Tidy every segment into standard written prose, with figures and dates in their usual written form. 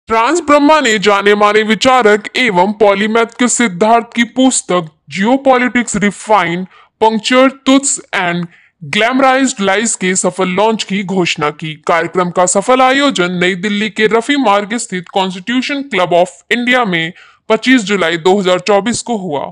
Trans Brahma ने जाने माने विचारक एवं पॉलीमैथ के सिद्धार्थ की पुस्तक geopolitics refined puncture truths and glamorised lies के सफल लॉन्च की घोषणा की। कार्यक्रम का सफल आयोजन नई दिल्ली के रफी मार्ग स्थित कॉन्स्टिट्यूशन क्लब ऑफ इंडिया में 25 जुलाई 2024 को हुआ।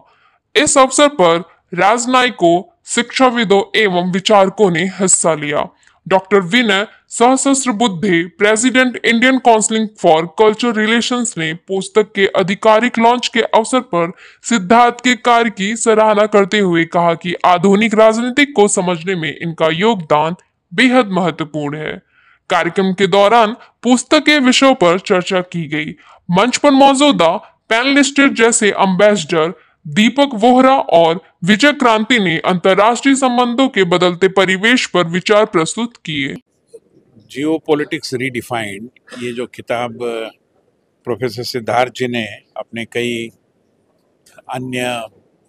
इस अवसर पर राजनयिकों, शिक्षाविदों एवं विचारकों ने हिस्सा लिया। Doctor Vinay Sahasrabuddhe, president Indian council for culture relations ने पुस्तक के आधिकारिक लॉन्च के अवसर पर सिद्धार्थ के कार्य की सराहना करते हुए कहा कि आधुनिक राजनीति को समझने में इनका योगदान बेहद महत्वपूर्ण है। कार्यक्रम के दौरान पुस्तक के विषयों पर चर्चा की गई। मंच पर मौजूदा पैनलिस्ट जैसे अम्बेसडर दीपक वोहरा और विजय क्रांति ने अंतर्राष्ट्रीय संबंधों के बदलते परिवेश पर विचार प्रस्तुत किए। जियो पॉलिटिक्स रीडिफाइंड, ये जो किताब प्रोफेसर सिद्धार्थ जी ने अपने कई अन्य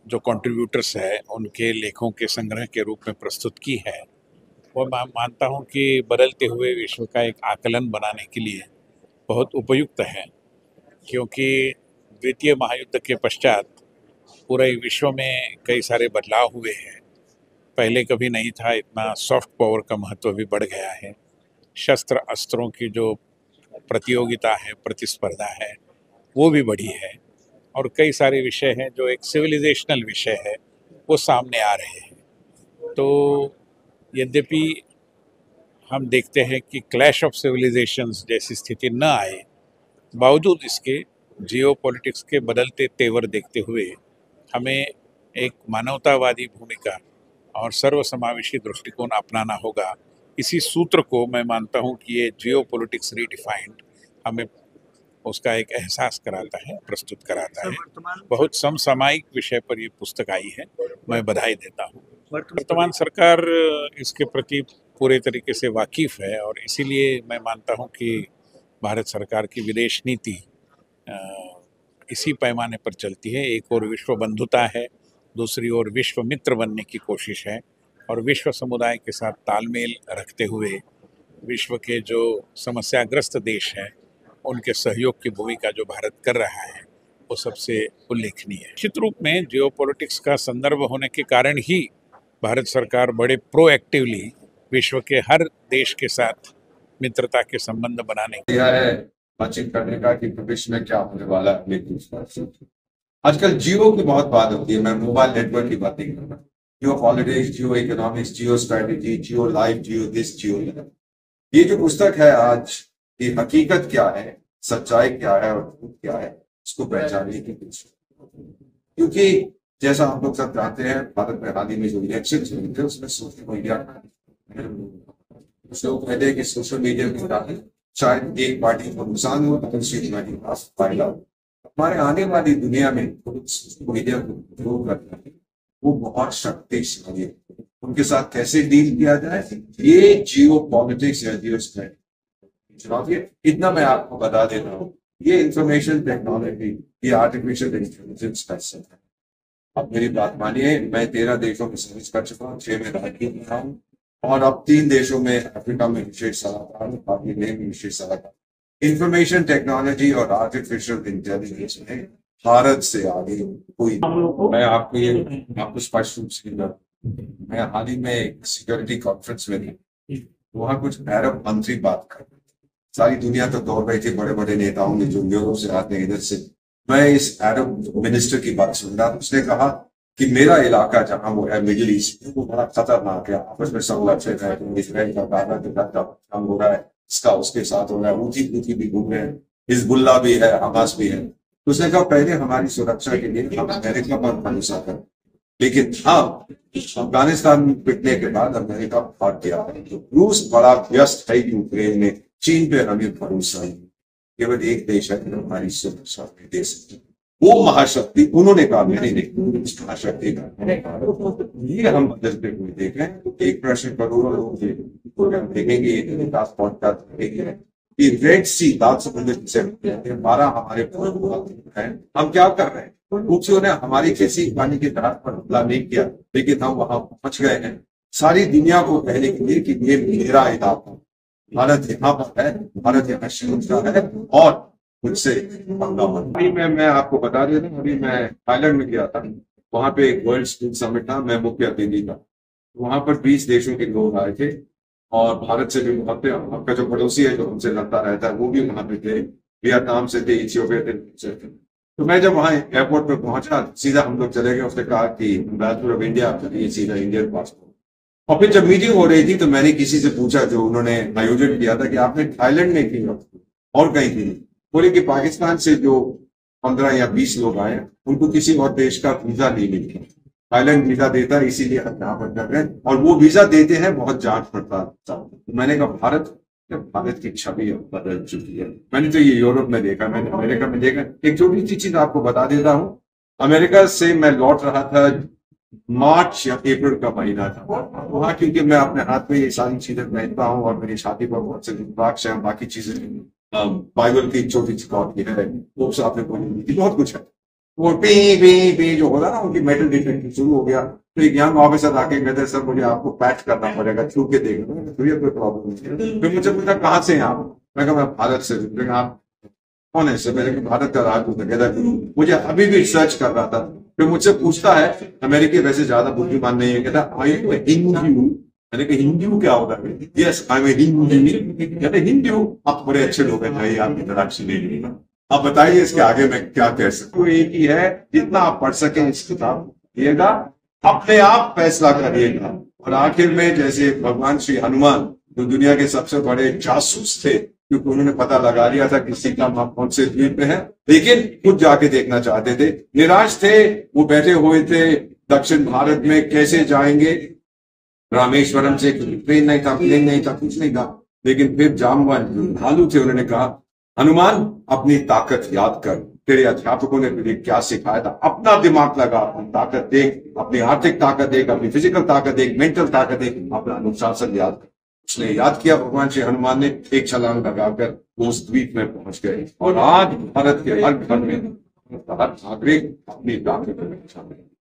जो कंट्रीब्यूटर्स है उनके लेखों के संग्रह के रूप में प्रस्तुत की है, वो मैं मानता हूँ कि बदलते हुए विश्व का एक आकलन बनाने के लिए बहुत उपयुक्त है, क्योंकि द्वितीय महायुद्ध के पश्चात पूरे विश्व में कई सारे बदलाव हुए हैं। पहले कभी नहीं था इतना, सॉफ्ट पावर का महत्व भी बढ़ गया है, शस्त्र अस्त्रों की जो प्रतियोगिता है, प्रतिस्पर्धा है, वो भी बढ़ी है, और कई सारे विषय हैं जो एक सिविलाइजेशनल विषय है वो सामने आ रहे हैं। तो यद्यपि हम देखते हैं कि क्लैश ऑफ सिविलाइजेशंस जैसी स्थिति न आए, बावजूद इसके जियो पॉलिटिक्स के बदलते तेवर देखते हुए हमें एक मानवतावादी भूमिका और सर्वसमावेशी दृष्टिकोण अपनाना होगा। इसी सूत्र को मैं मानता हूं कि ये जियो पॉलिटिक्स रीडिफाइंड हमें उसका एक एहसास कराता है, प्रस्तुत कराता है। बहुत समसामयिक विषय पर ये पुस्तक आई है, मैं बधाई देता हूँ। वर्तमान सरकार इसके प्रति पूरे तरीके से वाकिफ है, और इसीलिए मैं मानता हूँ कि भारत सरकार की विदेश नीति इसी पैमाने पर चलती है। एक और विश्व बंधुता है, दूसरी ओर विश्व मित्र बनने की कोशिश है, और विश्व समुदाय के साथ तालमेल रखते हुए विश्व के जो समस्याग्रस्त देश हैं उनके सहयोग की भूमिका जो भारत कर रहा है वो सबसे उल्लेखनीय है। निश्चित रूप में जियोपॉलिटिक्स का संदर्भ होने के कारण ही भारत सरकार बड़े प्रोएक्टिवली विश्व के हर देश के साथ मित्रता के संबंध बनाने दिया है, बातचीत करने का कि भविष्य में क्या होने वाला है। आजकल जियो की बहुत बात होती है, मैं मोबाइल नेटवर्क की बात नहीं कर रहा। जियो politics, Jio economics, Jio strategy, Jio life, Jio this, Jio that. ये जो पुस्तक है आज, ये हकीकत क्या है, सच्चाई क्या है और झूठ क्या है, इसको पहचानने की कोशिश। क्योंकि जैसा हम लोग सब जानते हैं, भारत में हाल ही में जो इलेक्शन हुए थे उसमें सोशल मीडिया, लोग कहते हैं कि सोशल मीडिया के कारण शायद एक पार्टी को नुकसान हुआ, दूसरी पार्टी को फायदा हो। हमारे आने वाली दुनिया में सोशल मीडिया को उपयोग करना है वो बहुत शक्तिशाली है। उनके साथ कैसे डील किया जाए, ये जियो पॉलिटिक्स या जियो स्ट्रेटेजी, इतना मैं आपको बता देता हूँ। ये इंफॉर्मेशन टेक्नोलॉजी, ये आर्टिफिशियल इंटेलिजेंस का सेक्टर है। अब मेरी बात मानिए, मैं 13 देशों में सर्विस कर चुका हूँ, 6 में राजनीति में रहा हूँ, और अब 3 देशों में अफ्रीका में विशेष सलाहकार, बाकी में विशेष सलाहकार। इंफॉर्मेशन टेक्नोलॉजी और आर्टिफिशियल इंटेलिजेंस में भारत से आगे कोई। मैं आपको स्पष्ट रूप से, मैं हाल ही में एक सिक्योरिटी कॉन्फ्रेंस में थी, वहां कुछ अरब मंत्री बात कर रहे थे। सारी दुनिया तो दौड़ रही थी, बड़े बड़े नेताओं ने जो यूरोप से आते हैं, इधर से। मैं इस अरब मिनिस्टर की बात सुन रहा था, उसने कहा कि मेरा इलाका जहां वो है मिडिल ईस्ट, वो बड़ा खतरनाक है, आपस में सब लड़ते हैं, इसराइल का काम हो रहा है, इसका उसके साथ हो रहा है, ऊंची भी घूम रहे हैं, हिजबुल्लाह भी है, हमास भी है। उसने कहा पहले हमारी सुरक्षा के लिए हम अमेरिका पर भरोसा करें, लेकिन हाँ, अफगानिस्तान पिटने के बाद अमेरिका भाग गया है, तो रूस बड़ा व्यस्त है यूक्रेन में, चीन पे हमें भरोसा नहीं। केवल एक देश है जो हमारी सुरक्षा में दे सकती, वो महाशक्ति। उन्होंने कहा, मैंने नहीं, महाशक्ति का ये हम बदलते हुए देखें। एक प्रश्न करोड़ों लोग देखेंगे, रेड सी, लाल समुद्र से 12 हमारे हैं। हम क्या कर रहे हैं? रूसियों ने हमारी किसी पानी के जहाज पर हमला नहीं किया, लेकिन हम वहां पहुंच गए हैं सारी दुनिया को कहने के लिए कि ये मेरा इलाका, भारत यहाँ पर है, भारत यहाँ है, और मुझसे पंगा मत। अभी मैं आपको बता देता हूँ, अभी मैं थाईलैंड में गया था, वहां पे एक वर्ल्ड स्कूल समिट था, मैं मुख्य अतिथि था। वहां पर 20 देशों के लोग आए थे और भारत से भी वहां पे आपका जो पड़ोसी है जो हमसे लड़ता रहता है वो भी वहां पे थे, वियतनाम से थे, इथियोपिया से थे। तो मैं जब वहां एयरपोर्ट पे पहुंचा, सीधा हम लोग चले गए। उसने कहा कि एम्बेसडर ऑफ इंडिया, ये सीधा इंडियन पासपोर्ट। और फिर जब मीटिंग हो रही थी तो मैंने किसी से पूछा जो उन्होंने आयोजन किया था कि आपने थाईलैंड में की और कहीं की? बोले कि पाकिस्तान से जो 15 या 20 लोग आए उनको किसी और देश का वीजा नहीं मिलता, थाईलैंड वीजा देता है, इसीलिए हम यहाँ पर कर रहे हैं। और वो वीजा देते हैं बहुत जांच पड़ताल। तो मैंने कहा भारत की छवि बदल चुकी है। मैंने तो ये यूरोप में देखा, मैंने अमेरिका में देखा। एक छोटी सी चीज आपको बता देता हूँ, अमेरिका से मैं लौट रहा था, मार्च या अप्रैल का महीना था। वहां क्योंकि मैं अपने हाथ में ये सारी चीजें पहनता हूँ और मेरी शादी पर बहुत से रुद्राक्ष है, बाकी चीजें, बाइबल की छोटी सी कॉपी है, वो साथ में बहुत कुछ है। वो पी पी पी जो होता ना, उनकी मेटल डिटेक्टिंग शुरू हो गया। तो एक यंग ऑफिसर आके कहते सर मुझे आपको पैच करना पड़ेगा, छू के देखना, तो ये कोई प्रॉब्लम नहीं है। फिर मुझे पूछा कहाँ से हैं आप? मैं कहा मैं भारत से। आप कौन है सर? मैंने कहा भारत का राजदूत। कहता मुझे अभी भी रिसर्च कर रहा था। फिर मुझसे पूछता है, अमेरिकी वैसे ज्यादा बुद्धिमान नहीं है, कहता आई एम हिंदू। मैंने कहा हिंदू क्या होता है? Yes I am Hindu. कहते हिंदू, आप बड़े अच्छे लोग हैं, चाहिए आपकी तरफ से। आप बताइए इसके आगे मैं क्या कह सकता हूँ। एक ही है, जितना आप पढ़ सके इस किताब पढ़िएगा, अपने आप फैसला करिएगा। और आखिर में जैसे भगवान श्री हनुमान जो दुनिया के सबसे बड़े जासूस थे, क्योंकि उन्होंने पता लगा लिया था कि सीता माँ कौन से द्वीप में है, लेकिन खुद जाके देखना चाहते थे, निराश थे। वो बैठे हुए थे दक्षिण भारत में, कैसे जाएंगे रामेश्वरम से? ट्रेन नहीं था, प्लेन नहीं था, कुछ नहीं था। लेकिन फिर जामवान भालू थे, उन्होंने कहा हनुमान अपनी ताकत याद कर, तेरे अध्यापकों ने तुझे क्या सिखाया था, अपना दिमाग लगा, अपनी ताकत देख, अपनी आर्थिक ताकत देख, अपनी फिजिकल ताकत देख, मेंटल ताकत देख, अपना अनुशासन याद कर। उसने याद किया, भगवान श्री हनुमान ने एक छलांग लगाकर उस द्वीप में पहुंच गए। और आज भारत के हर घर में हर नागरिक अपनी ताकत